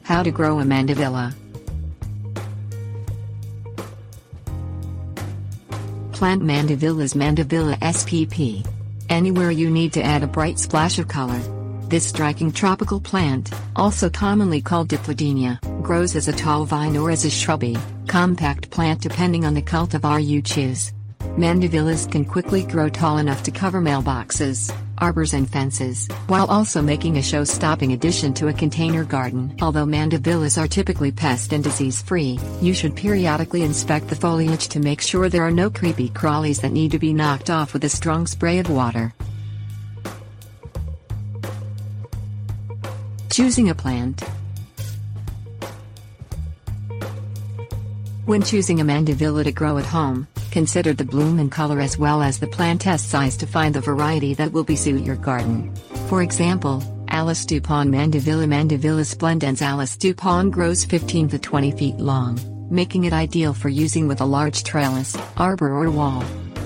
How to grow a mandevilla. Plant Mandevillas. Mandevilla spp. Anywhere you need to add a bright splash of color. This striking tropical plant, also commonly called dipladenia, grows as a tall vine or as a shrubby, compact plant depending on the cultivar you choose. Mandevillas can quickly grow tall enough to cover mailboxes, arbors and fences, while also making a show-stopping addition to a container garden. Although mandevillas are typically pest and disease-free, you should periodically inspect the foliage to make sure there are no creepy crawlies that need to be knocked off with a strong spray of water. Choosing a plant. When choosing a mandevilla to grow at home, consider the bloom and color as well as the plant test size to find the variety that will suit your garden. For example, Alice Dupont Mandevilla. Mandevilla splendens. Alice Dupont grows 15 to 20 feet long, making it ideal for using with a large trellis, arbor or wall.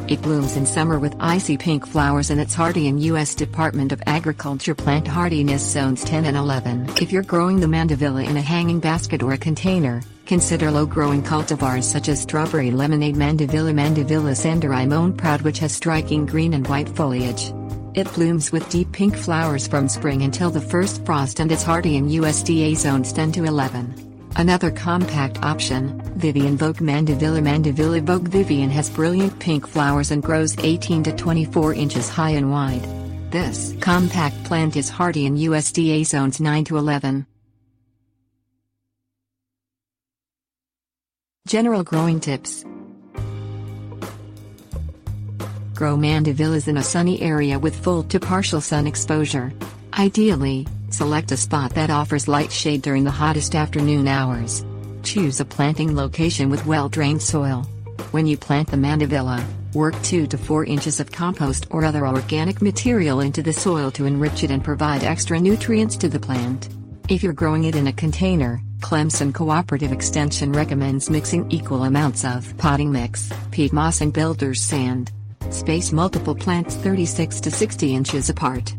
It blooms in summer with icy pink flowers and it's hardy in U.S. Department of Agriculture Plant Hardiness Zones 10 and 11. If you're growing the mandevilla in a hanging basket or a container, consider low-growing cultivars such as strawberry lemonade mandevilla. Mandevilla Sanderimone Proud, which has striking green and white foliage. It blooms with deep pink flowers from spring until the first frost and is hardy in USDA zones 10 to 11. Another compact option, Vivian Vogue Mandevilla. Mandevilla Vogue Vivian has brilliant pink flowers and grows 18 to 24 inches high and wide. This compact plant is hardy in USDA zones 9 to 11. General growing tips. Grow mandevillas in a sunny area with full to partial sun exposure. Ideally, select a spot that offers light shade during the hottest afternoon hours. Choose a planting location with well-drained soil. When you plant the mandevilla, work 2 to 4 inches of compost or other organic material into the soil to enrich it and provide extra nutrients to the plant. If you're growing it in a container, Clemson Cooperative Extension recommends mixing equal amounts of potting mix, peat moss and builder's sand. Space multiple plants 36 to 60 inches apart.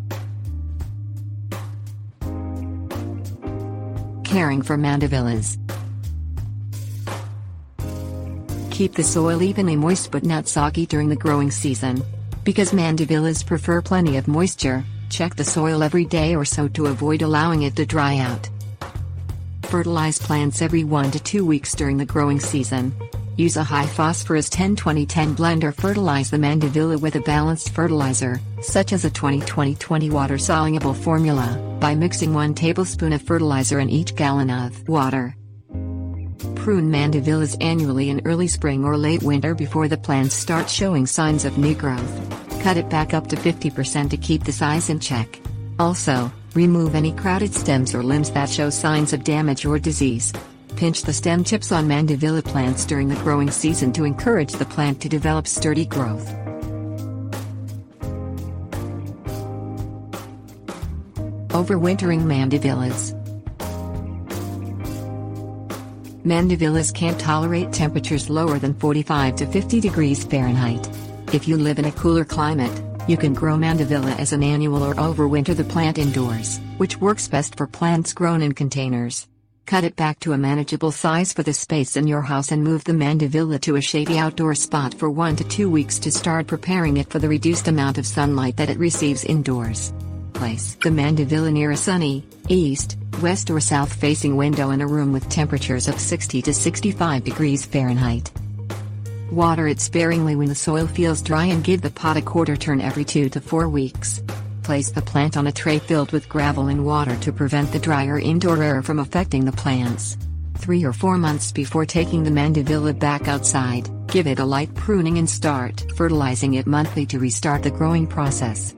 Caring for mandevillas. Keep the soil evenly moist but not soggy during the growing season. Because mandevillas prefer plenty of moisture, check the soil every day or so to avoid allowing it to dry out. Fertilize plants every 1 to 2 weeks during the growing season. Use a high phosphorus 10-20-10 blend or fertilize the mandevilla with a balanced fertilizer, such as a 20-20-20 water-soluble formula, by mixing 1 tablespoon of fertilizer in each gallon of water. Prune mandevillas annually in early spring or late winter before the plants start showing signs of new growth. Cut it back up to 50% to keep the size in check. Also, remove any crowded stems or limbs that show signs of damage or disease. Pinch the stem tips on mandevilla plants during the growing season to encourage the plant to develop sturdy growth. Overwintering mandevillas. Mandevillas can't tolerate temperatures lower than 45 to 50 degrees Fahrenheit. If you live in a cooler climate, you can grow mandevilla as an annual or overwinter the plant indoors, which works best for plants grown in containers. Cut it back to a manageable size for the space in your house and move the mandevilla to a shady outdoor spot for 1 to 2 weeks to start preparing it for the reduced amount of sunlight that it receives indoors. Place the mandevilla near a sunny, east, west or south-facing window in a room with temperatures of 60 to 65 degrees Fahrenheit. Water it sparingly when the soil feels dry and give the pot a quarter turn every 2 to 4 weeks. Place the plant on a tray filled with gravel and water to prevent the drier indoor air from affecting the plants. 3 or 4 months before taking the mandevilla back outside, give it a light pruning and start fertilizing it monthly to restart the growing process.